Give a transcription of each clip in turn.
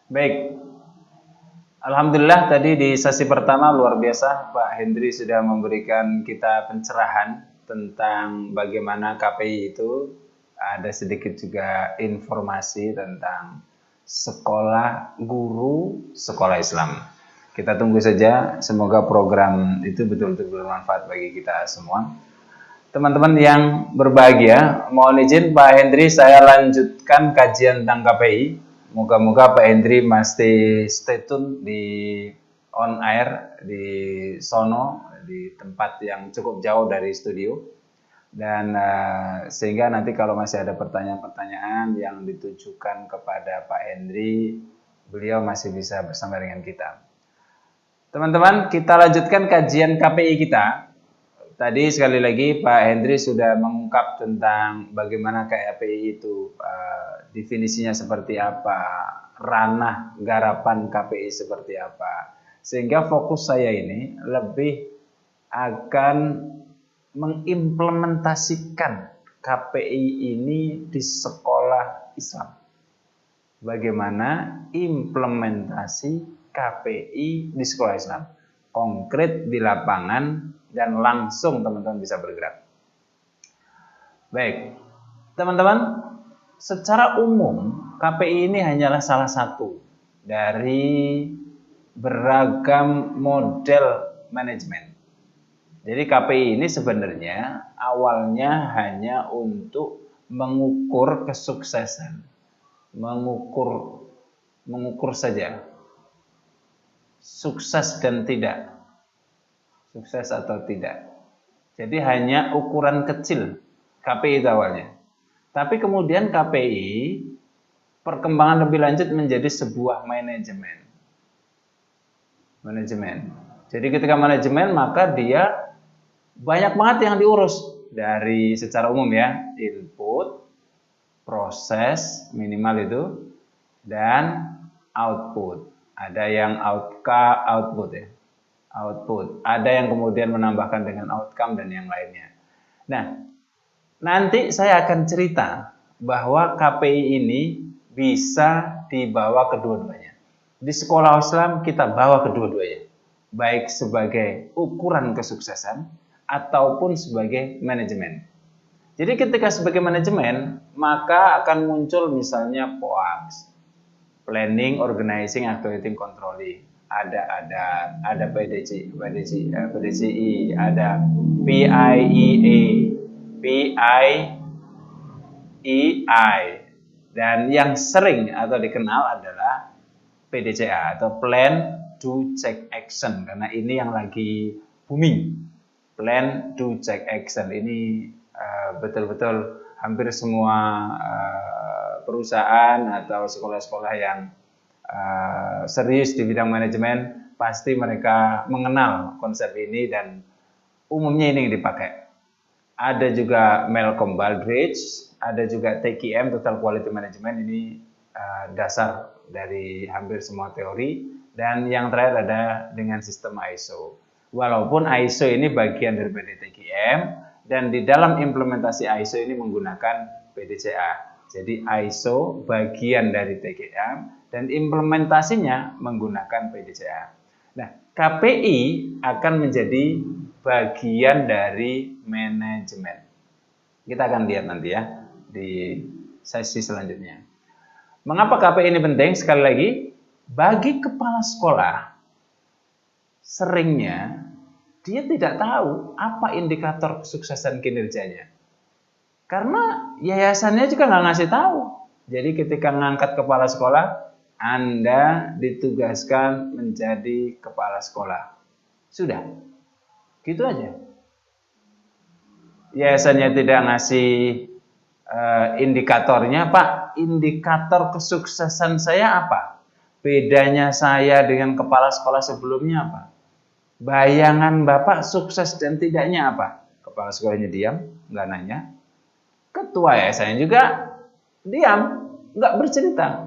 Baik, alhamdulillah tadi di sesi pertama luar biasa Pak Hendri sudah memberikan kita pencerahan tentang bagaimana KPI itu, ada sedikit juga informasi tentang sekolah guru sekolah Islam. Kita tunggu saja, semoga program itu betul-betul bermanfaat bagi kita semua. Teman-teman yang berbahagia, mohon izin Pak Hendri saya lanjutkan kajian tentang KPI. Moga-moga Pak Hendri masih stay tune di on air di sono, di tempat yang cukup jauh dari studio. Dan sehingga nanti kalau masih ada pertanyaan-pertanyaan yang ditujukan kepada Pak Hendri, beliau masih bisa bersama dengan kita. Teman-teman, kita lanjutkan kajian KPI kita. Tadi sekali lagi Pak Hendri sudah mengungkap tentang bagaimana KPI itu, definisinya seperti apa, ranah garapan KPI seperti apa. Sehingga fokus saya ini lebih akan mengimplementasikan KPI ini di sekolah Islam. Bagaimana implementasi KPI di sekolah Islam? Konkret di lapangan dan langsung teman-teman bisa bergerak. Baik, teman-teman, secara umum KPI ini hanyalah salah satu dari beragam model manajemen. Jadi KPI ini sebenarnya awalnya hanya untuk mengukur kesuksesan, mengukur saja, sukses dan tidak. Sukses atau tidak. Jadi hanya ukuran kecil KPI itu awalnya. Tapi kemudian KPI perkembangan lebih lanjut menjadi sebuah manajemen. Jadi ketika manajemen maka dia banyak banget yang diurus dari secara umum ya, input, proses minimal itu, dan output. Ada yang output ya. Output. Ada yang kemudian menambahkan dengan outcome dan yang lainnya. Nah, nanti saya akan cerita bahwa KPI ini bisa dibawa kedua-duanya. Di sekolah Islam kita bawa kedua-duanya. Baik sebagai ukuran kesuksesan ataupun sebagai manajemen. Jadi ketika sebagai manajemen, maka akan muncul misalnya POAX, Planning, Organizing, Activating, Controlling. Ada PDCI, ada PIEI, dan yang sering atau dikenal adalah PDCA atau Plan, Do, Check, Action, karena ini yang lagi booming. Plan, Do, Check, Action ini betul-betul hampir semua perusahaan atau sekolah-sekolah yang serius di bidang manajemen pasti mereka mengenal konsep ini dan umumnya ini yang dipakai. Ada juga Malcolm Baldrige, ada juga TQM, Total Quality Management, ini dasar dari hampir semua teori, dan yang terakhir ada dengan sistem ISO. Walaupun ISO ini bagian dari TQM dan di dalam implementasi ISO ini menggunakan PDCA. Jadi ISO bagian dari TQM dan implementasinya menggunakan PDCA. Nah, KPI akan menjadi bagian dari manajemen. Kita akan lihat nanti ya di sesi selanjutnya. Mengapa KPI ini penting? Sekali lagi, bagi kepala sekolah seringnya dia tidak tahu apa indikator kesuksesan kinerjanya. Karena yayasannya juga nggak ngasih tahu. Jadi ketika ngangkat kepala sekolah, Anda ditugaskan menjadi kepala sekolah. Sudah. Gitu aja. Yayasannya tidak ngasih indikatornya, Pak. Indikator kesuksesan saya apa? Bedanya saya dengan kepala sekolah sebelumnya apa? Bayangan Bapak sukses dan tidaknya apa? Kepala sekolahnya diam, nggak nanya. Ketua yayasannya juga diam, nggak bercerita.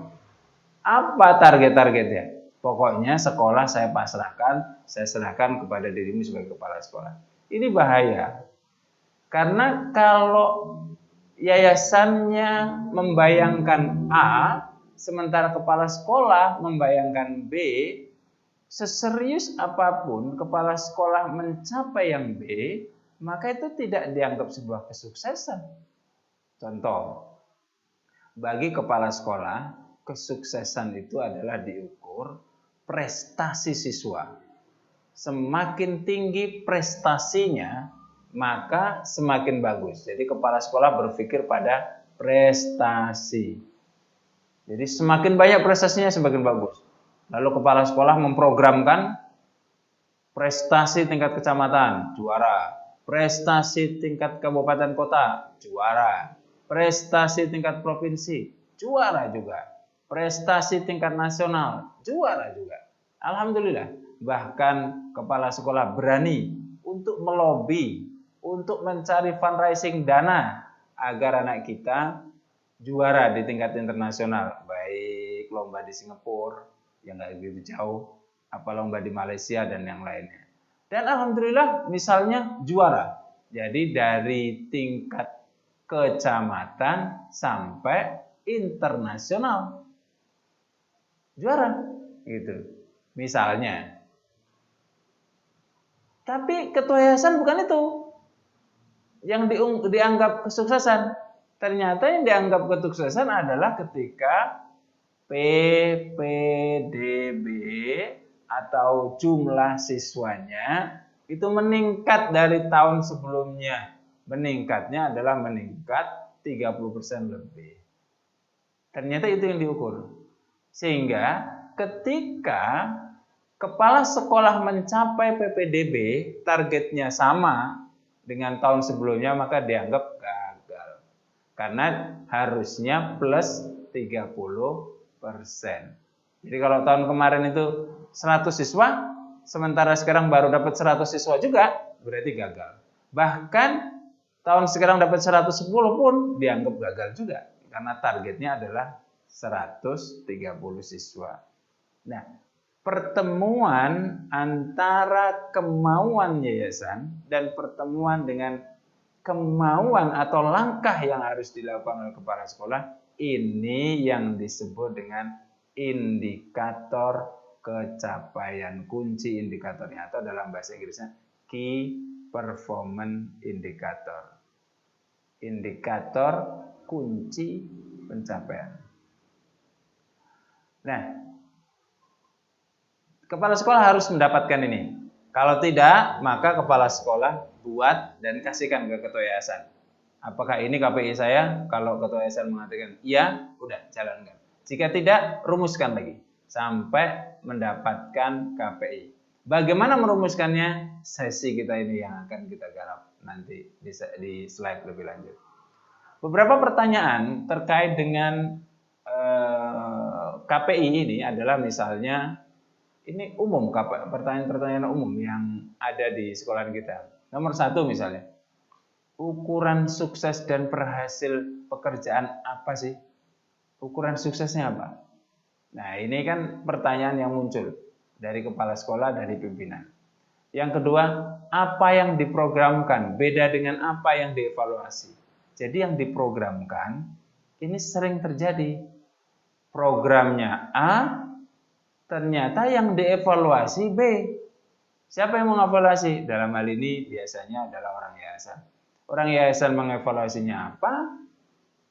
Apa target-targetnya? Pokoknya sekolah saya serahkan kepada dirimu sebagai kepala sekolah. Ini bahaya. Karena kalau yayasannya membayangkan A, sementara kepala sekolah membayangkan B, seserius apapun kepala sekolah mencapai yang B, maka itu tidak dianggap sebuah kesuksesan. Contoh, bagi kepala sekolah, kesuksesan itu adalah diukur prestasi siswa. Semakin tinggi prestasinya, maka semakin bagus. Jadi kepala sekolah berpikir pada prestasi. Jadi semakin banyak prestasinya semakin bagus. Lalu kepala sekolah memprogramkan prestasi tingkat kecamatan, juara. Prestasi tingkat kabupaten kota, juara. Prestasi tingkat provinsi, juara juga. Prestasi tingkat nasional, juara juga. Alhamdulillah, bahkan kepala sekolah berani untuk melobi, untuk mencari fundraising dana agar anak kita juara di tingkat internasional, baik lomba di Singapura yang nggak begitu jauh, apa lomba di Malaysia dan yang lainnya. Dan alhamdulillah misalnya juara. Jadi dari tingkat kecamatan sampai internasional juara gitu. Misalnya. Tapi ketua yayasan bukan itu yang dianggap kesuksesan. Ternyata yang dianggap kesuksesan adalah ketika PPDB atau jumlah siswanya itu meningkat dari tahun sebelumnya. Meningkatnya adalah meningkat 30% lebih. Ternyata itu yang diukur. Sehingga ketika kepala sekolah mencapai PPDB, targetnya sama dengan tahun sebelumnya, maka dianggap gagal. Karena harusnya plus 30%. Jadi kalau tahun kemarin itu 100 siswa, sementara sekarang baru dapat 100 siswa juga, berarti gagal. Bahkan tahun sekarang dapat 110 pun dianggap gagal juga. Karena targetnya adalah 130 siswa. Nah, pertemuan antara kemauan yayasan dan pertemuan dengan kemauan atau langkah yang harus dilakukan oleh kepala sekolah, ini yang disebut dengan indikator kecapaian. Kunci indikatornya atau dalam bahasa Inggrisnya key performance indicator. Indikator kunci pencapaian. Nah, kepala sekolah harus mendapatkan ini. Kalau tidak, maka kepala sekolah buat dan kasihkan ke ketua yayasan. Apakah ini KPI saya? Kalau ketua yayasan mengatakan iya, udah jalankan. Jika tidak, rumuskan lagi sampai mendapatkan KPI. Bagaimana merumuskannya? Sesi kita ini yang akan kita garap nanti di slide lebih lanjut. Beberapa pertanyaan terkait dengan KPI ini adalah misalnya, ini umum, pertanyaan-pertanyaan umum yang ada di sekolah kita. Nomor 1 misalnya, ukuran sukses dan berhasil pekerjaan apa sih? Ukuran suksesnya apa? Nah, ini kan pertanyaan yang muncul dari kepala sekolah, dari pimpinan. Yang kedua, apa yang diprogramkan beda dengan apa yang dievaluasi. Jadi yang diprogramkan ini sering terjadi. Programnya A, ternyata yang dievaluasi B. Siapa yang mengevaluasi? Dalam hal ini biasanya adalah orang yayasan. Orang yayasan mengevaluasinya apa?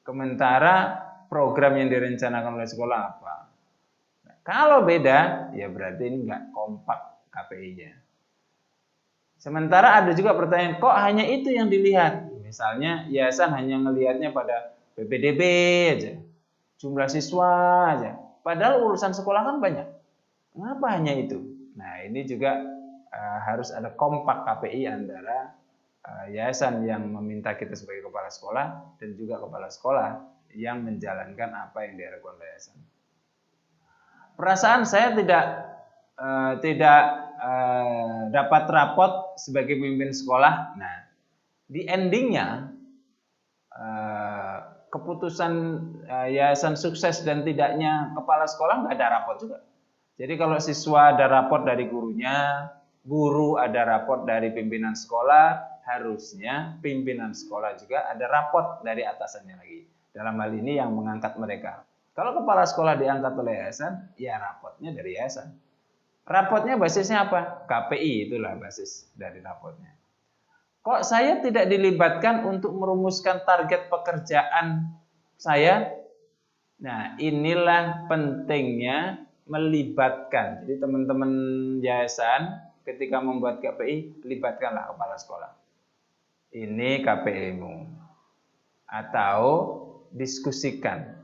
Sementara program yang direncanakan oleh sekolah apa? Nah, kalau beda, ya berarti ini nggak kompak KPI-nya. Sementara ada juga pertanyaan, kok hanya itu yang dilihat? Misalnya yayasan hanya melihatnya pada PPDB aja, jumlah siswa aja. Padahal urusan sekolah kan banyak. Kenapa hanya itu? Nah, ini juga harus ada kompak KPI antara yayasan yang meminta kita sebagai kepala sekolah dan juga kepala sekolah yang menjalankan apa yang diharapkan oleh yayasan. Perasaan saya tidak dapat rapot sebagai pemimpin sekolah. Nah, di endingnya keputusan yayasan sukses dan tidaknya kepala sekolah nggak ada rapot juga. Jadi kalau siswa ada rapot dari gurunya, guru ada rapot dari pimpinan sekolah, harusnya pimpinan sekolah juga ada rapot dari atasannya lagi. Dalam hal ini yang mengangkat mereka. Kalau kepala sekolah diangkat oleh yayasan, ya rapotnya dari yayasan. Rapotnya basisnya apa? KPI, itulah basis dari rapotnya. Kok saya tidak dilibatkan untuk merumuskan target pekerjaan saya? Nah, inilah pentingnya melibatkan. Jadi teman-teman yayasan ketika membuat KPI, libatkanlah kepala sekolah. Ini KPI-mu. Atau diskusikan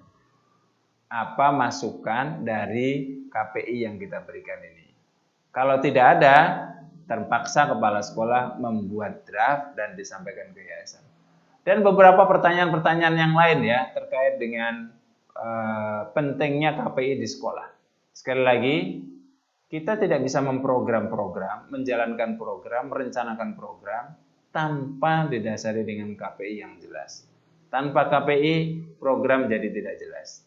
apa masukan dari KPI yang kita berikan ini. Kalau tidak ada, terpaksa kepala sekolah membuat draft dan disampaikan ke yayasan. Dan beberapa pertanyaan-pertanyaan yang lain ya terkait dengan pentingnya KPI di sekolah. Sekali lagi, kita tidak bisa memprogram-program, menjalankan program, merencanakan program tanpa didasari dengan KPI yang jelas. Tanpa KPI, program jadi tidak jelas.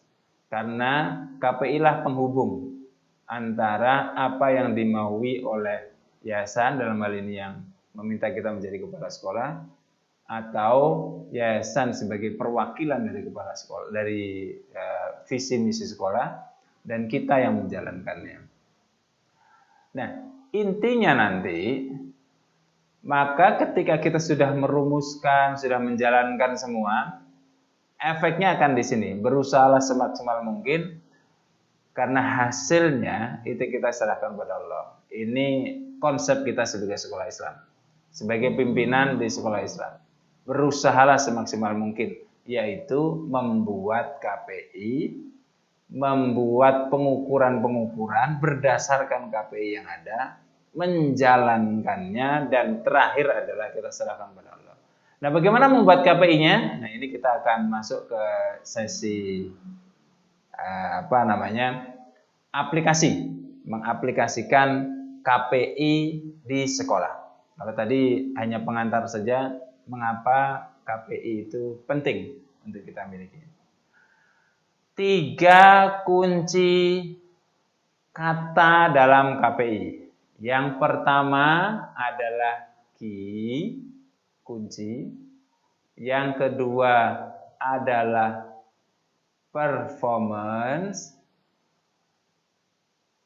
Karena KPI lah penghubung antara apa yang dimaui oleh yayasan, dalam hal ini yang meminta kita menjadi kepala sekolah, atau yayasan sebagai perwakilan dari kepala sekolah, dari visi misi sekolah, dan kita yang menjalankannya. Nah, intinya nanti, maka ketika kita sudah merumuskan, sudah menjalankan semua, efeknya akan di sini, berusahalah semaksimal mungkin, karena hasilnya itu kita serahkan kepada Allah. Ini konsep kita sebagai sekolah Islam, sebagai pimpinan di sekolah Islam. Berusahalah semaksimal mungkin, yaitu membuat KPI, membuat pengukuran-pengukuran berdasarkan KPI yang ada, menjalankannya, dan terakhir adalah kita serahkan kepada Allah. Nah, bagaimana membuat KPI-nya? Nah, ini kita akan masuk ke sesi aplikasi, mengaplikasikan KPI di sekolah. Kalau tadi hanya pengantar saja, mengapa KPI itu penting untuk kita miliki. 3 kunci kata dalam KPI. Yang pertama adalah key, kunci. Yang kedua adalah performance,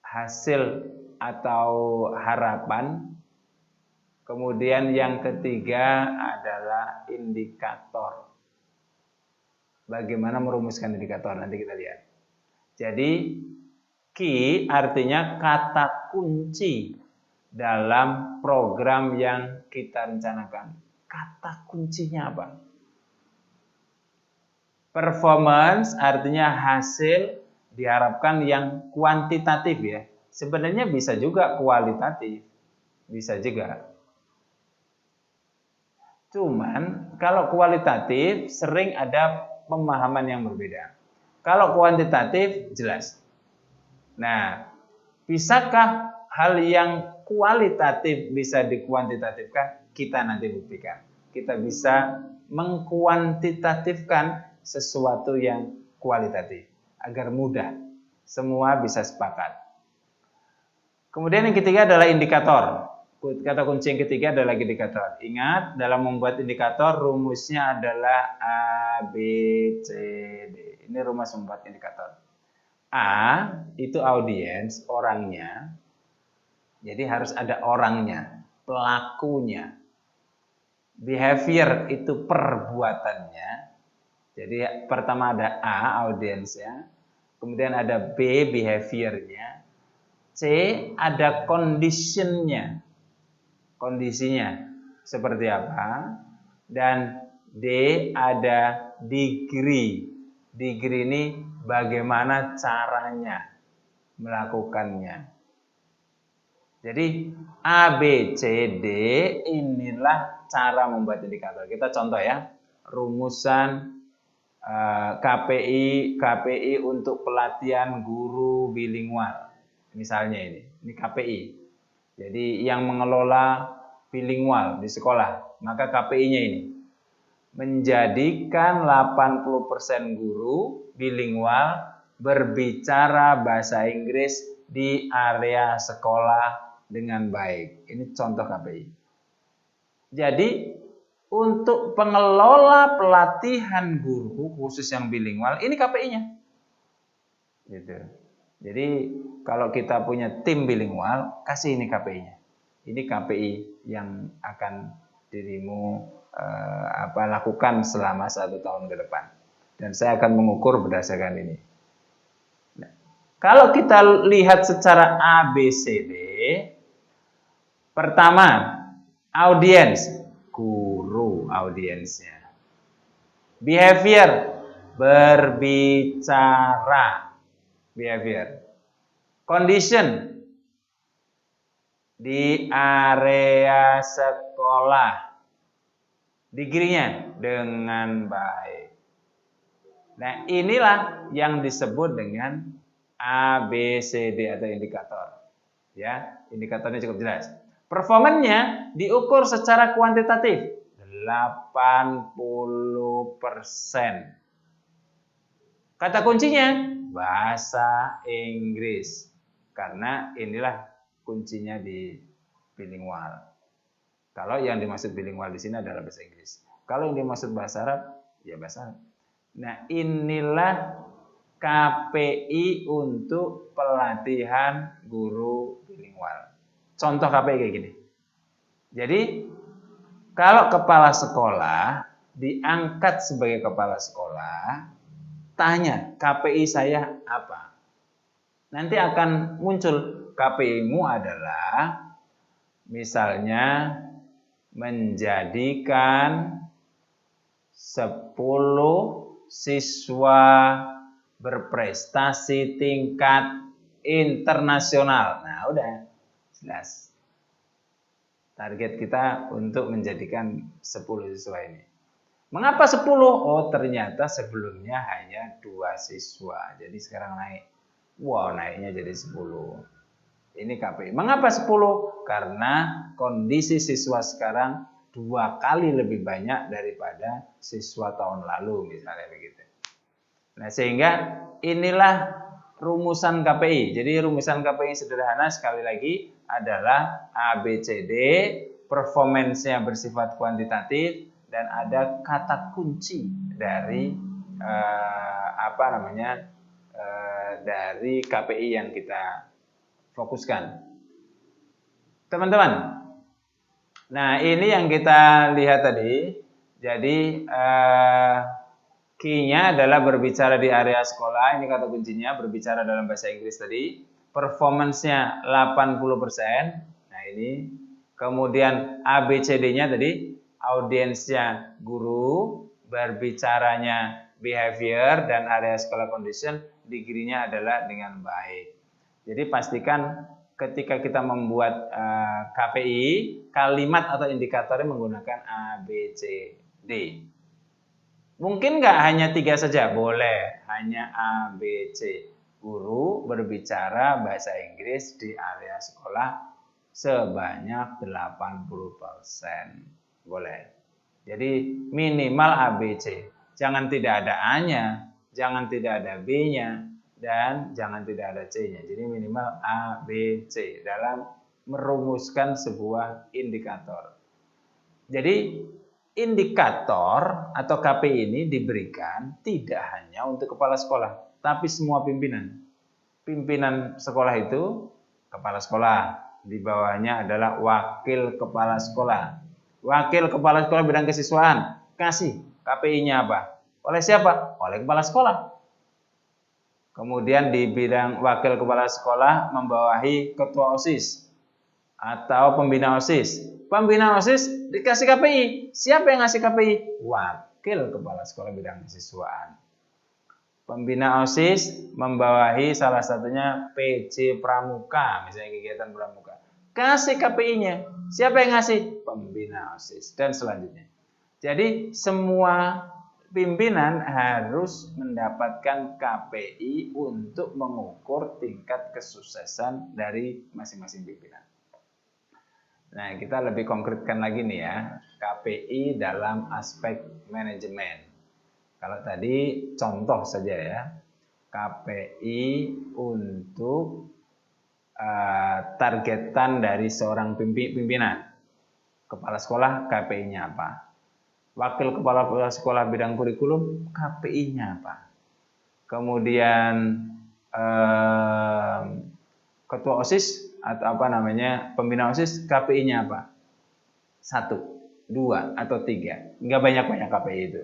hasil atau harapan. Kemudian yang ketiga adalah indikator. Bagaimana merumuskan indikator, nanti kita lihat. Jadi key artinya kata kunci dalam program yang kita rencanakan. Kata kuncinya apa? Performance artinya hasil diharapkan yang kuantitatif ya. Sebenarnya bisa juga kualitatif. Bisa juga. Cuman kalau kualitatif sering ada pemahaman yang berbeda. Kalau kuantitatif jelas. Nah, bisakah hal yang kualitatif bisa dikuantitatifkan? Kita nanti buktikan. Kita bisa mengkuantitatifkan sesuatu yang kualitatif agar mudah, semua bisa sepakat. Kemudian yang ketiga adalah indikator. Kata kunci yang ketiga adalah indikator. Ingat, dalam membuat indikator rumusnya adalah A, B, C, D. Ini rumus membuat indikator. A itu audiens, orangnya. Jadi harus ada orangnya, pelakunya. Behavior itu perbuatannya. Jadi pertama ada A, audiensnya. Kemudian ada B, behaviornya. C, ada conditionnya. Kondisinya seperti apa. Dan D, ada degree. Degree ini bagaimana caranya melakukannya. Jadi A, B, C, D inilah cara membuat indikator. Kita contoh ya. Rumusan KPI untuk pelatihan guru bilingual. Misalnya ini KPI. Jadi yang mengelola bilingual di sekolah, maka KPI-nya ini menjadikan 80% guru bilingual berbicara bahasa Inggris di area sekolah dengan baik. Ini contoh KPI. Jadi untuk pengelola pelatihan guru khusus yang bilingual, ini KPI-nya. gitu. Jadi kalau kita punya tim bilingual, kasih ini KPI-nya. Ini KPI yang akan dirimu lakukan selama 1 tahun ke depan. Dan saya akan mengukur berdasarkan ini. Nah, kalau kita lihat secara ABCD, pertama, audiens, guru audiensnya. Behavior, berbicara, behavior. Condition, di area sekolah, degree-nya dengan baik. Nah, inilah yang disebut dengan ABCD atau indikator. Ya, indikatornya cukup jelas. Performanya diukur secara kuantitatif, 80%. Kata kuncinya bahasa Inggris. Karena inilah kuncinya di bilingual. Kalau yang dimaksud bilingual di sini adalah bahasa Inggris. Kalau yang dimaksud bahasa Arab, ya bahasa Arab. Nah, inilah KPI untuk pelatihan guru bilingual. Contoh KPI kayak gini. Jadi, kalau kepala sekolah diangkat sebagai kepala sekolah, tanya KPI saya apa? Nanti akan muncul KPI-mu adalah misalnya menjadikan 10 siswa berprestasi tingkat internasional. Nah, udah jelas. Target kita untuk menjadikan 10 siswa ini. Mengapa 10? Oh, ternyata sebelumnya hanya 2 siswa. Jadi sekarang naik. Wow, naiknya jadi 10. Ini KPI. Mengapa 10? Karena kondisi siswa sekarang 2 kali lebih banyak daripada siswa tahun lalu, misalnya begitu. Nah, sehingga inilah rumusan KPI. Jadi rumusan KPI sederhana sekali lagi adalah ABCD, performance-nya bersifat kuantitatif, dan ada kata kunci dari dari KPI yang kita fokuskan. Teman-teman, nah ini yang kita lihat tadi. Jadi key-nya adalah berbicara di area sekolah. Ini kata kuncinya, berbicara dalam bahasa Inggris tadi. Performance-nya 80%. Nah ini. Kemudian ABCD-nya tadi, audiensnya guru, berbicaranya behavior, dan area sekolah condition, degree-nya adalah dengan baik. Jadi pastikan ketika kita membuat KPI, kalimat atau indikatornya menggunakan ABCD. Mungkin nggak hanya 3 saja, boleh hanya ABC. Guru berbicara bahasa Inggris di area sekolah sebanyak 80%. Boleh. Jadi minimal ABC. Jangan tidak ada A-nya, jangan tidak ada B-nya, dan jangan tidak ada C-nya. Jadi minimal ABC dalam merumuskan sebuah indikator. Jadi indikator atau KPI ini diberikan tidak hanya untuk kepala sekolah, tapi semua pimpinan. Pimpinan sekolah itu kepala sekolah, di bawahnya adalah wakil kepala sekolah. Wakil kepala sekolah bidang kesiswaan, kasih KPI-nya apa? Oleh siapa? Oleh kepala sekolah. Kemudian di bidang wakil kepala sekolah membawahi ketua OSIS atau pembina OSIS. Pembina OSIS dikasih KPI. Siapa yang ngasih KPI? Wakil kepala sekolah bidang kesiswaan. Pembina OSIS membawahi salah satunya PJ Pramuka, misalnya kegiatan Pramuka. Kasih KPI-nya. Siapa yang ngasih? Pembina OSIS dan selanjutnya. Jadi semua pimpinan harus mendapatkan KPI untuk mengukur tingkat kesuksesan dari masing-masing pimpinan. Nah, kita lebih konkretkan lagi nih ya, KPI dalam aspek manajemen. Kalau tadi contoh saja ya, KPI untuk targetan dari seorang pimpinan. Kepala sekolah KPI-nya apa? Wakil kepala sekolah bidang kurikulum KPI-nya apa? Kemudian ketua OSIS atau apa namanya pembina OSIS, KPI-nya apa? 1, 2 atau 3. Nggak banyak-banyak KPI itu.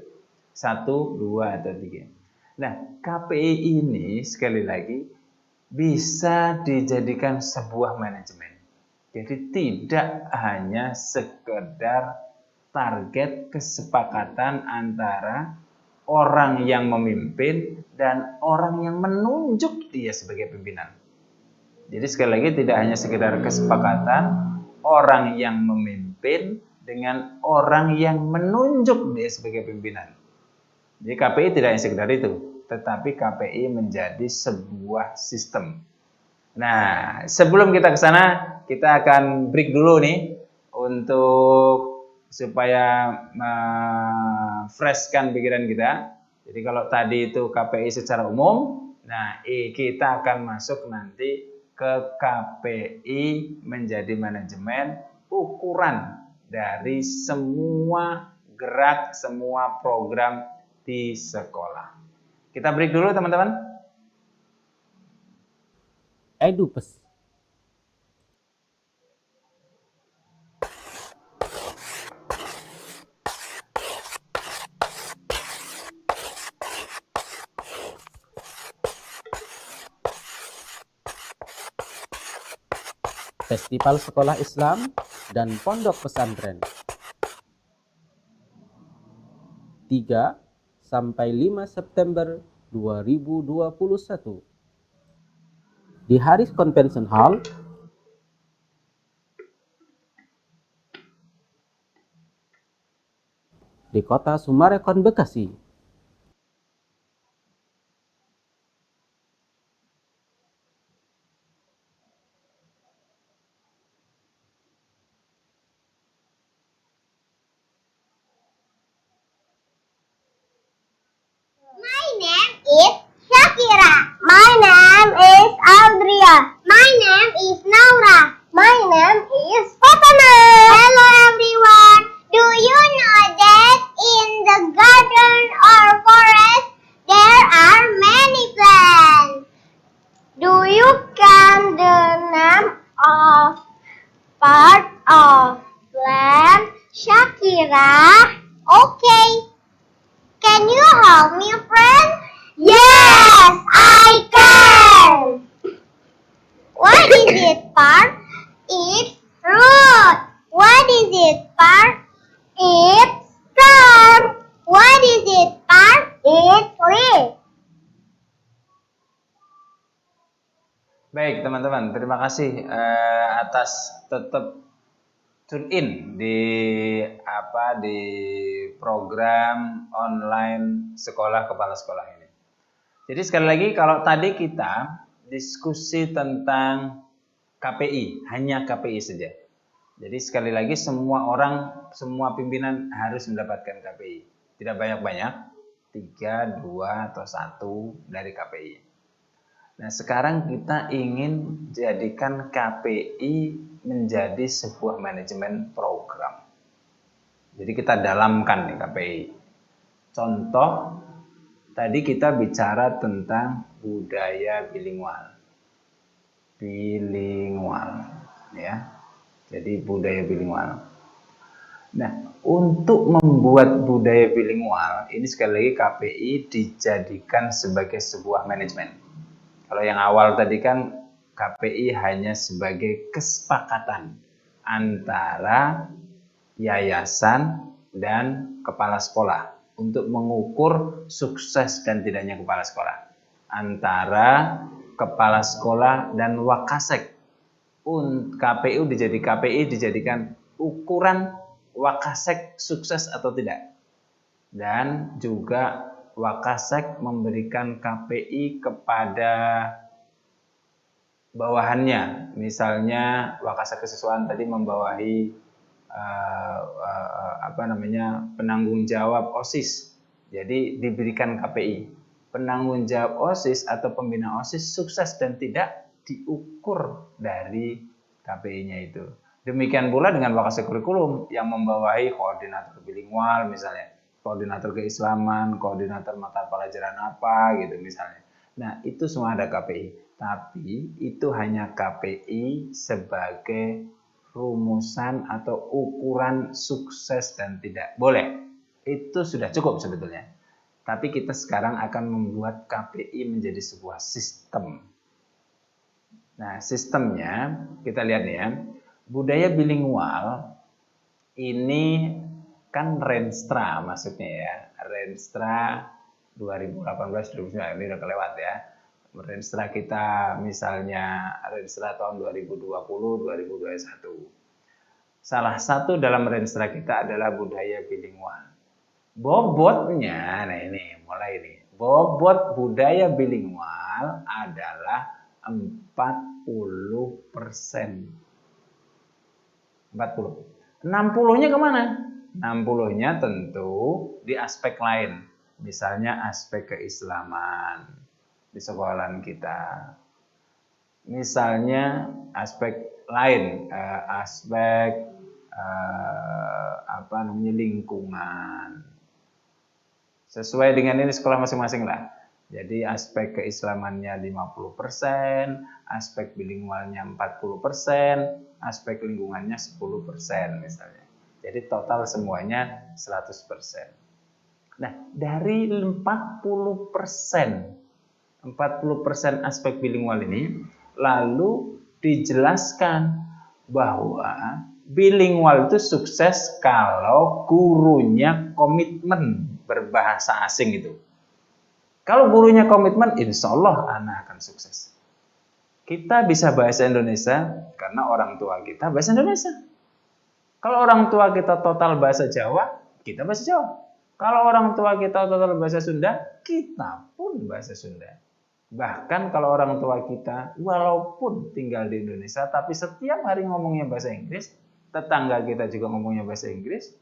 1, 2 atau 3. Nah, KPI ini sekali lagi bisa dijadikan sebuah manajemen. Jadi tidak hanya sekedar target kesepakatan antara orang yang memimpin dan orang yang menunjuk dia sebagai pimpinan. Jadi sekali lagi tidak hanya sekedar kesepakatan orang yang memimpin dengan orang yang menunjuk dia sebagai pimpinan. Jadi KPI tidak hanya sekedar itu, tetapi KPI menjadi sebuah sistem. Nah, sebelum kita ke sana, kita akan break dulu nih untuk supaya freshkan pikiran kita. Jadi kalau tadi itu KPI secara umum, nah kita akan masuk nanti ke KPI menjadi manajemen ukuran dari semua gerak, semua program di sekolah. Kita break dulu teman-teman. Edupes. Festival Sekolah Islam dan Pondok Pesantren 3 sampai 5 September 2021 di Haris Convention Hall di Kota Sumarekon, Bekasi. My name is Shakira. My name is Aldria. My name is Naura. My name is Fatima. Hello everyone. Do you know that in the garden or forest there are many plants? Do you count the name of part of plant, Shakira? Okay. Can you help me, friend? Yes, I can. What is it, part? It's fruit. What is it, part? It's stem. What is it, part? It's leaf. Baik teman-teman, terima kasih atas tetap tune in di program online sekolah kepala sekolah ini. Jadi sekali lagi kalau tadi kita diskusi tentang KPI, hanya KPI saja. Jadi sekali lagi semua pimpinan harus mendapatkan KPI. Tidak banyak-banyak, 3, 2 atau 1 dari KPI. Nah, sekarang kita ingin jadikan KPI menjadi sebuah manajemen program. Jadi kita dalamkan nih KPI. Contoh, tadi kita bicara tentang budaya bilingual. Ya. Jadi budaya bilingual. Nah, untuk membuat budaya bilingual, ini sekali lagi KPI dijadikan sebagai sebuah manajemen. Kalau yang awal tadi kan KPI hanya sebagai kesepakatan antara yayasan dan kepala sekolah untuk mengukur sukses dan tidaknya kepala sekolah. Antara kepala sekolah dan wakasek. KPI dijadikan ukuran wakasek sukses atau tidak. Dan juga wakasek memberikan KPI kepada bawahannya. Misalnya wakasek kesiswaan tadi membawahi penanggung jawab OSIS. Jadi diberikan KPI. Penanggung jawab OSIS atau pembina OSIS sukses dan tidak diukur dari KPI-nya itu. Demikian pula dengan wakasek kurikulum yang membawahi koordinator bilingual misalnya. Koordinator keislaman, koordinator mata pelajaran apa gitu misalnya. Nah, itu semua ada KPI. Tapi itu hanya KPI sebagai rumusan atau ukuran sukses dan tidak. Boleh. Itu sudah cukup sebetulnya. Tapi kita sekarang akan membuat KPI menjadi sebuah sistem. Nah, sistemnya kita lihat nih ya. Budaya bilingual ini kan Renstra maksudnya ya. Renstra 2018-2019 ini udah kelewat ya. Renstra kita misalnya Renstra tahun 2020-2021. Salah satu dalam Renstra kita adalah budaya bilingual. Bobotnya, nah ini mulai nih. Bobot budaya bilingual adalah 40%. 40. 60-nya kemana? 60-nya tentu di aspek lain. Misalnya aspek keislaman di sekolahan kita. Misalnya aspek lain, aspek lingkungan. Sesuai dengan ini sekolah masing-masing lah. Jadi aspek keislamannya 50%, aspek bilingualnya 40%, aspek lingkungannya 10% misalnya. Jadi total semuanya 100%. Nah, dari 40% aspek bilingual ini lalu dijelaskan bahwa bilingual itu sukses kalau gurunya komitmen berbahasa asing itu. Kalau gurunya komitmen, insya Allah anak akan sukses. Kita bisa bahasa Indonesia karena orang tua kita bahasa Indonesia. Kalau orang tua kita total bahasa Jawa, kita bahasa Jawa. Kalau orang tua kita total bahasa Sunda, kita pun bahasa Sunda. Bahkan kalau orang tua kita walaupun tinggal di Indonesia, tapi setiap hari ngomongnya bahasa Inggris, tetangga kita juga ngomongnya bahasa Inggris,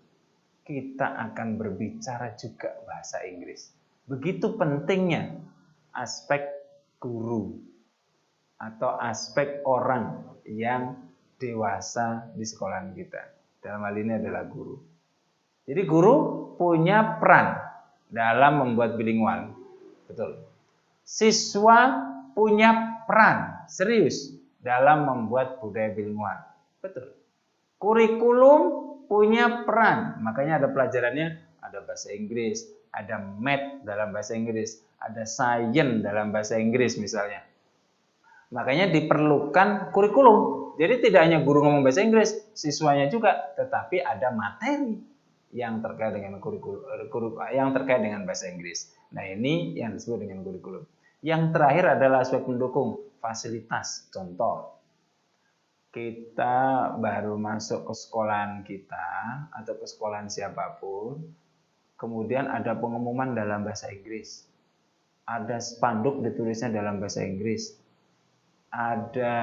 kita akan berbicara juga bahasa Inggris. Begitu pentingnya aspek guru atau aspek orang yang dewasa di sekolahan kita. Dalam hal ini adalah guru. Jadi guru punya peran dalam membuat bilingual. Betul. Siswa punya peran serius dalam membuat budaya bilingual. Betul. Kurikulum punya peran. Makanya ada pelajarannya, ada bahasa Inggris, ada math dalam bahasa Inggris, ada science dalam bahasa Inggris misalnya. Makanya diperlukan kurikulum. Jadi tidak hanya guru ngomong bahasa Inggris, siswanya juga, tetapi ada materi yang terkait dengan yang terkait dengan bahasa Inggris. Nah, ini yang disebut dengan kurikulum. Yang terakhir adalah aspek pendukung, fasilitas. Contoh, kita baru masuk ke sekolahan kita atau ke sekolahan siapapun, kemudian ada pengumuman dalam bahasa Inggris, ada spanduk ditulisnya dalam bahasa Inggris, ada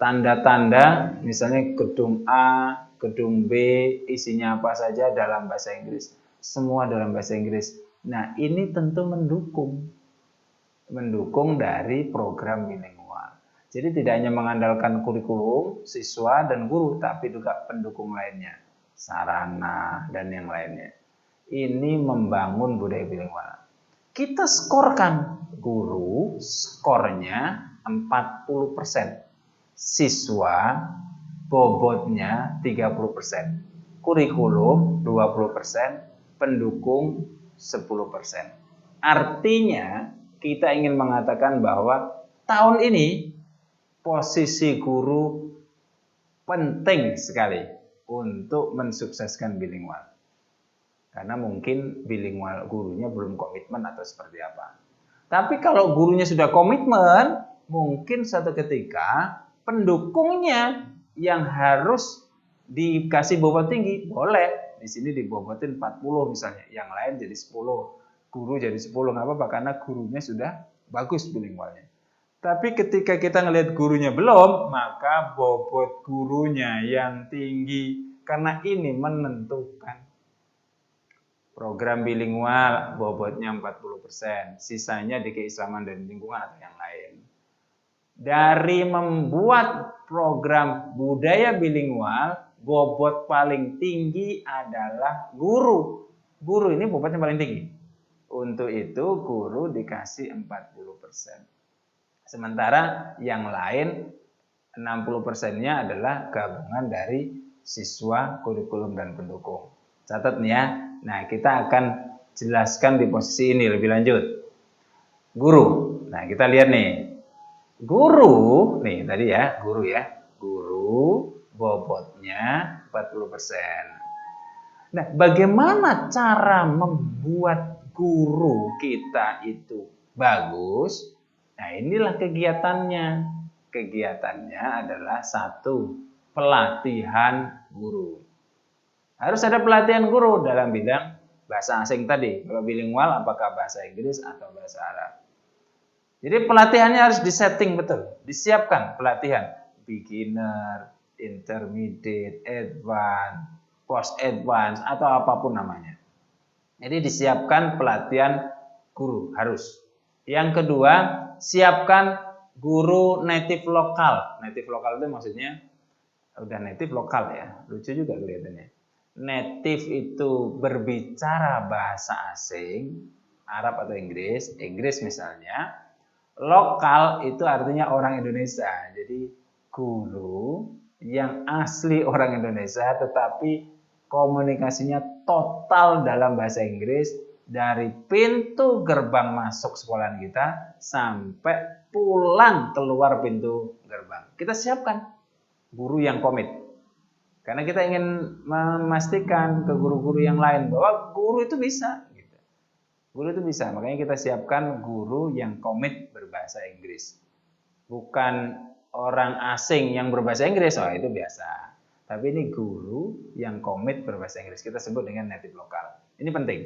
tanda-tanda, misalnya gedung A, gedung B, isinya apa saja dalam bahasa Inggris, semua dalam bahasa Inggris. Nah, ini tentu mendukung dari program bilingual. Jadi tidak hanya mengandalkan kurikulum, siswa dan guru, tapi juga pendukung lainnya, sarana dan yang lainnya. Ini membangun budaya bilingual. Kita skorkan, guru skornya 40%, siswa bobotnya 30%, kurikulum 20%, pendukung 10%. Artinya kita ingin mengatakan bahwa tahun ini posisi guru penting sekali untuk mensukseskan bilingual. Karena mungkin bilingual gurunya belum komitmen atau seperti apa. Tapi kalau gurunya sudah komitmen, mungkin suatu ketika pendukungnya yang harus dikasih bobot tinggi, boleh. Di sini dibobotin 40 misalnya, yang lain jadi 10. Guru jadi 10, nggak apa-apa karena gurunya sudah bagus bilingualnya. Tapi ketika kita ngelihat gurunya belum, maka bobot gurunya yang tinggi, karena ini menentukan. Program bilingual bobotnya 40%, sisanya di keislaman dan lingkungan atau yang lain. Dari membuat program budaya bilingual, bobot paling tinggi adalah guru. Guru ini bobotnya paling tinggi. Untuk itu guru dikasih 40%. Sementara yang lain 60%-nya adalah gabungan dari siswa, kurikulum, dan pendukung. Catat nih ya. Nah, kita akan jelaskan di posisi ini lebih lanjut. Guru. Nah, kita lihat nih. Guru, nih tadi ya, guru ya. Guru bobotnya 40%. Nah, bagaimana cara membuat guru kita itu bagus? Nah, inilah kegiatannya. Kegiatannya adalah 1, pelatihan guru. Harus ada pelatihan guru dalam bidang bahasa asing tadi. Kalau bilingual, apakah bahasa Inggris atau bahasa Arab. Jadi pelatihannya harus disetting betul, disiapkan pelatihan beginner, intermediate, advance, post advance atau apapun namanya. Jadi disiapkan pelatihan guru harus. Yang kedua, siapkan guru native lokal. Native lokal itu maksudnya udah native lokal ya. Lucu juga kelihatannya. Native itu berbicara bahasa asing, Arab atau Inggris, Inggris misalnya. Lokal itu artinya orang Indonesia. Jadi guru yang asli orang Indonesia tetapi komunikasinya total dalam bahasa Inggris dari pintu gerbang masuk sekolahan kita sampai pulang keluar pintu gerbang. Kita siapkan guru yang komit. Karena kita ingin memastikan ke guru-guru yang lain bahwa guru itu bisa. Guru itu bisa, makanya kita siapkan guru yang komit berbahasa Inggris. Bukan orang asing yang berbahasa Inggris, oh itu biasa. Tapi ini guru yang komit berbahasa Inggris, kita sebut dengan native lokal. Ini penting.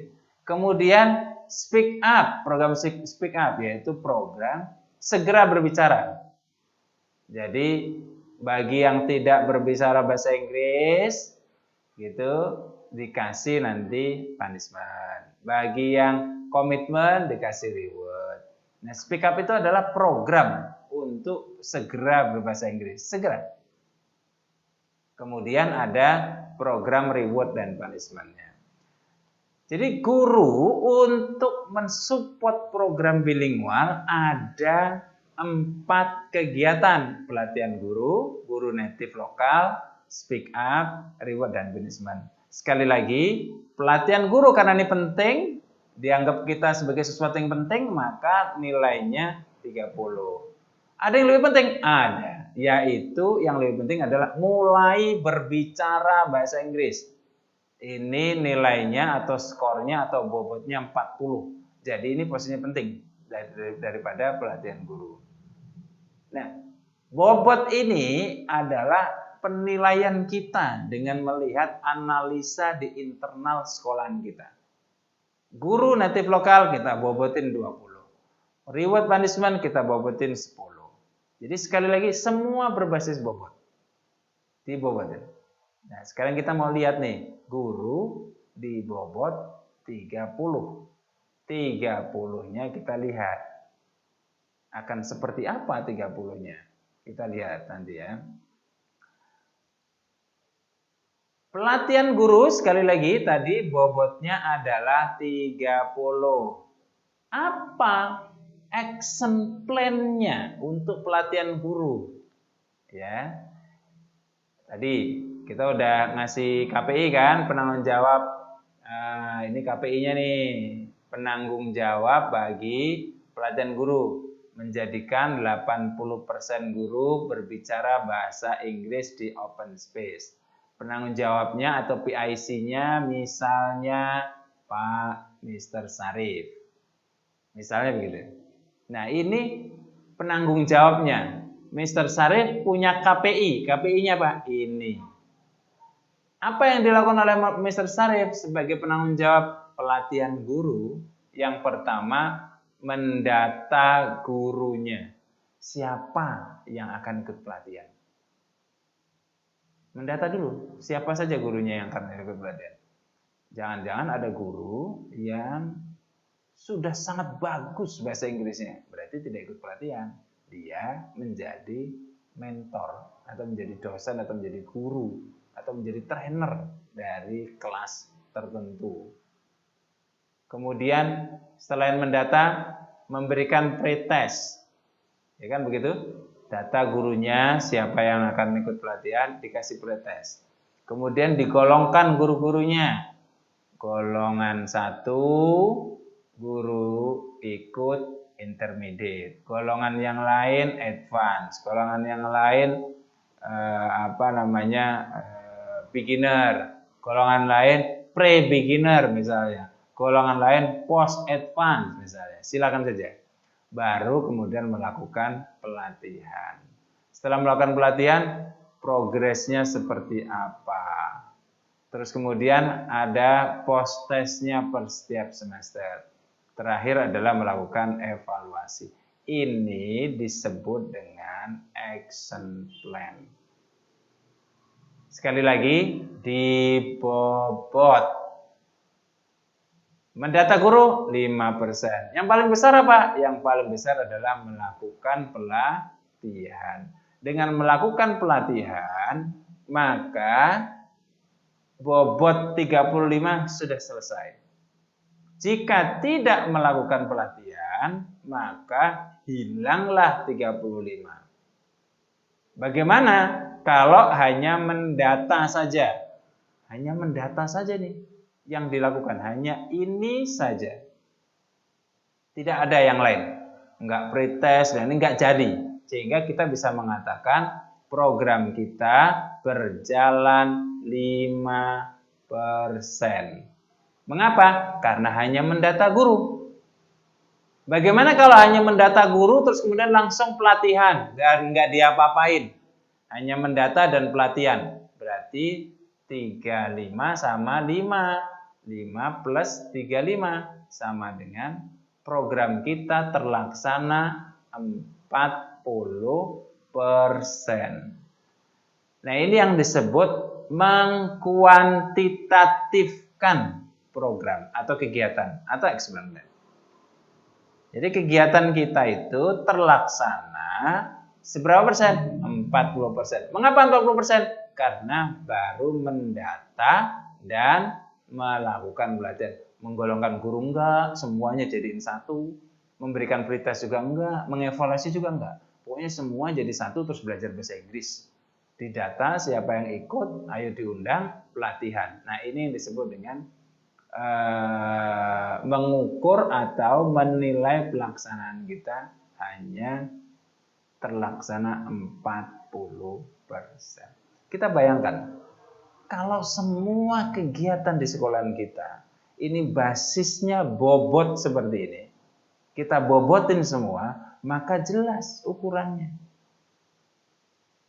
Kemudian speak up, program speak up yaitu program segera berbicara. Jadi bagi yang tidak berbicara bahasa Inggris, gitu dikasih nanti punishment. Bagi yang komitmen dikasih reward. Nah, speak up itu adalah program untuk segera berbahasa Inggris, segera. Kemudian ada program reward dan punishment-nya. Jadi guru untuk mensupport program bilingual ada 4 kegiatan: pelatihan guru, guru native lokal, speak up, reward dan punishment. Sekali lagi, pelatihan guru karena ini penting, dianggap kita sebagai sesuatu yang penting, maka nilainya 30. Ada yang lebih penting? Ada. Yaitu yang lebih penting adalah mulai berbicara bahasa Inggris. Ini nilainya atau skornya atau bobotnya 40. Jadi ini posisinya penting daripada pelatihan guru. Nah, bobot ini adalah penilaian kita dengan melihat analisa di internal sekolahan kita. Guru native lokal kita bobotin 20. Reward punishment kita bobotin 10. Jadi sekali lagi semua berbasis bobot. Dibobotin. Nah, sekarang kita mau lihat nih, guru dibobot 30. 30-nya kita lihat. Akan seperti apa 30-nya? Kita lihat nanti ya. Pelatihan guru sekali lagi tadi bobotnya adalah 30. Apa action plan-nya untuk pelatihan guru? Ya. Tadi kita udah ngasih KPI kan, penanggung jawab. Ini KPI-nya nih, penanggung jawab bagi pelatihan guru. Menjadikan 80% guru berbicara bahasa Inggris di open space. Penanggung jawabnya atau PIC-nya misalnya Pak Mr. Sarif. Misalnya begitu. Nah, ini penanggung jawabnya. Mr. Sarif punya KPI. KPI-nya Pak, ini. Apa yang dilakukan oleh Mr. Sarif sebagai penanggung jawab pelatihan guru? Yang pertama, mendata gurunya. Siapa yang akan ikut pelatihan? Mendata dulu, siapa saja gurunya yang akan ikut pelatihan. Jangan-jangan ada guru yang sudah sangat bagus bahasa Inggrisnya, berarti tidak ikut pelatihan. Dia menjadi mentor, atau menjadi dosen, atau menjadi guru, atau menjadi trainer dari kelas tertentu. Kemudian selain mendata, memberikan pretest. Ya kan begitu? Data gurunya, siapa yang akan ikut pelatihan, dikasih pretest. Kemudian digolongkan guru-gurunya. Golongan 1, guru ikut intermediate. Golongan yang lain advance. Golongan yang lain beginner. Golongan lain pre-beginner misalnya. Golongan lain post-advance misalnya. Silakan saja. Baru kemudian melakukan pelatihan. Setelah melakukan pelatihan, progresnya seperti apa? Terus kemudian ada post-testnya per setiap semester. Terakhir adalah melakukan evaluasi. Ini disebut dengan action plan. Sekali lagi, dibobot. Mendata guru 5%. Yang paling besar apa? Yang paling besar adalah melakukan pelatihan. Dengan melakukan pelatihan, maka bobot 35 sudah selesai. Jika tidak melakukan pelatihan, maka hilanglah 35. Bagaimana kalau hanya mendata saja? Hanya mendata saja nih. Yang dilakukan hanya ini saja. Tidak ada yang lain. Enggak pretest dan ini enggak jadi. Sehingga kita bisa mengatakan program kita berjalan 5%. Mengapa? Karena hanya mendata guru. Bagaimana kalau hanya mendata guru terus kemudian langsung pelatihan dan enggak diapa-apain? Hanya mendata dan pelatihan. Berarti 35 sama 5. 5 plus 35 sama dengan program kita terlaksana 40%. Nah, ini yang disebut mengkuantitatifkan program atau kegiatan atau eksperimen. Jadi kegiatan kita itu terlaksana seberapa persen? 40%. Mengapa 40%? Karena baru mendata dan melakukan pelatihan. Menggolongkan guru enggak, semuanya jadiin satu. Memberikan pretest juga enggak, mengevaluasi juga enggak. Pokoknya semua jadi satu terus belajar bahasa Inggris. Didata siapa yang ikut, ayo diundang pelatihan. Nah, ini yang disebut dengan mengukur atau menilai pelaksanaan kita hanya terlaksana 40%. Kita bayangkan, kalau semua kegiatan di sekolahan kita, ini basisnya bobot seperti ini. Kita bobotin semua, maka jelas ukurannya.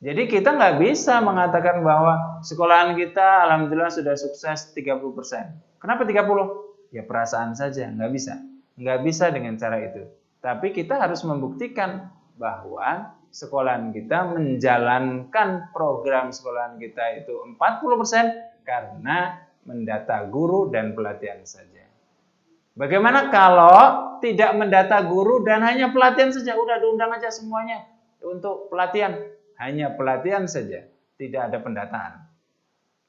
Jadi kita nggak bisa mengatakan bahwa sekolahan kita alhamdulillah sudah sukses 30%. Kenapa 30? Ya perasaan saja, nggak bisa. Nggak bisa dengan cara itu. Tapi kita harus membuktikan bahwa sekolahan kita menjalankan program sekolahan kita itu 40% karena mendata guru dan pelatihan saja. Bagaimana kalau tidak mendata guru dan hanya pelatihan saja? Udah diundang aja semuanya untuk pelatihan. Hanya pelatihan saja, tidak ada pendataan.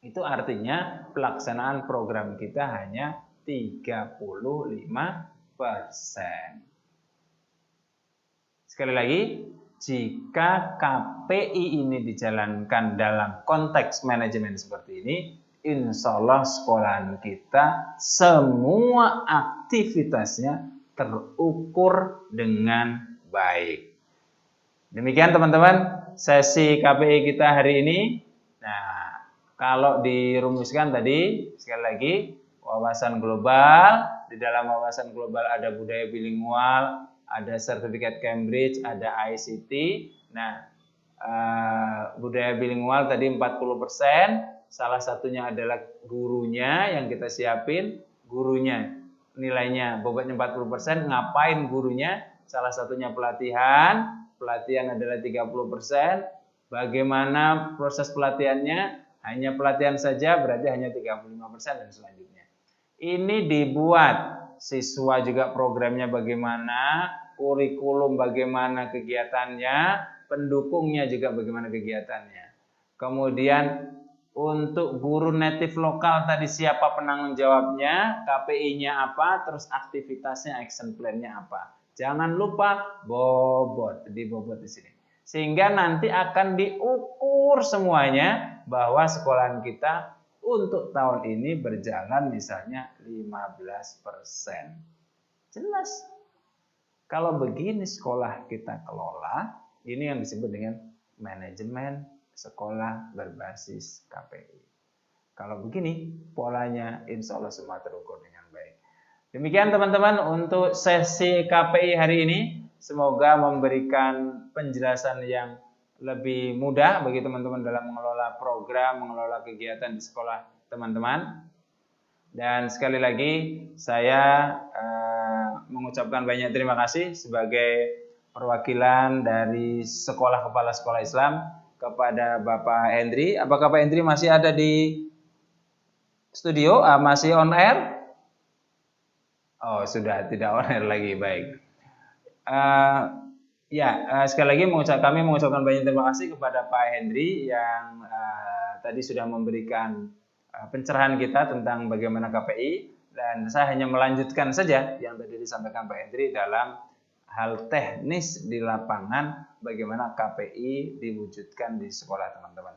Itu artinya pelaksanaan program kita hanya 35%. Sekali lagi, jika KPI ini dijalankan dalam konteks manajemen seperti ini, insya Allah sekolahan kita semua aktivitasnya terukur dengan baik. Demikian teman-teman, sesi KPI kita hari ini. Nah, kalau dirumuskan tadi, sekali lagi, wawasan global. Di dalam wawasan global ada budaya bilingual, ada sertifikat Cambridge, ada ICT. Nah, budaya bilingual tadi 40%, salah satunya adalah gurunya yang kita siapin. Gurunya nilainya bobotnya 40%, ngapain gurunya? Salah satunya pelatihan. Pelatihan adalah 30%. Bagaimana proses pelatihannya? Hanya pelatihan saja berarti hanya 35% dan selanjutnya. Ini dibuat siswa juga programnya bagaimana, kurikulum bagaimana kegiatannya, pendukungnya juga bagaimana kegiatannya. Kemudian Untuk guru native lokal tadi siapa penanggung jawabnya, KPI-nya apa, terus aktivitasnya, action plan-nya apa. Jangan lupa bobot, dibobot di sini. Sehingga nanti akan diukur semuanya bahwa sekolahan kita untuk tahun ini berjalan misalnya 15%. Jelas. Kalau begini sekolah kita kelola, ini yang disebut dengan manajemen sekolah berbasis KPI. Kalau begini polanya insya Allah semua terukur dengan baik. Demikian teman-teman untuk sesi KPI hari ini. Semoga memberikan penjelasan yang lebih mudah bagi teman-teman dalam mengelola program, mengelola kegiatan di sekolah teman-teman. Dan sekali lagi saya mengucapkan banyak terima kasih sebagai perwakilan dari Sekolah Kepala Sekolah Islam kepada Bapak Hendri. Apakah Pak Hendri masih ada di studio? Masih on air? Oh, sudah tidak on air lagi. Baik. Sekali lagi kami mengucapkan banyak terima kasih kepada Pak Hendri yang tadi sudah memberikan pencerahan kita tentang bagaimana KPI, dan saya hanya melanjutkan saja yang tadi disampaikan Pak Hendri dalam hal teknis di lapangan bagaimana KPI diwujudkan di sekolah teman-teman.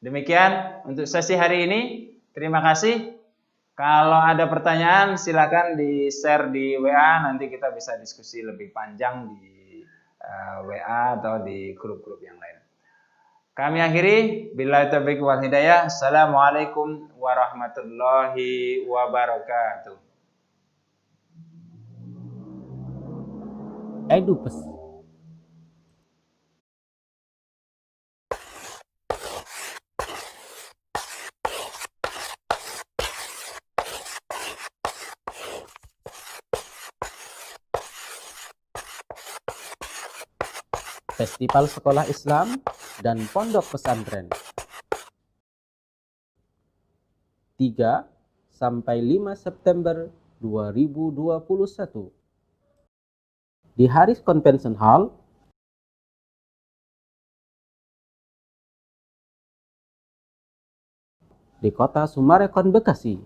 Demikian untuk sesi hari ini. Terima kasih. Kalau ada pertanyaan silakan di-share di WA, nanti kita bisa diskusi lebih panjang di WA atau di grup-grup yang lain. Kami akhiri, billahi taufiq wal hidayah. Assalamualaikum warahmatullahi wabarakatuh. Edupes. Festival Sekolah Islam dan Pondok Pesantren 3 sampai 5 September 2021 di Haris Convention Hall, di Kota Sumarekon, Bekasi.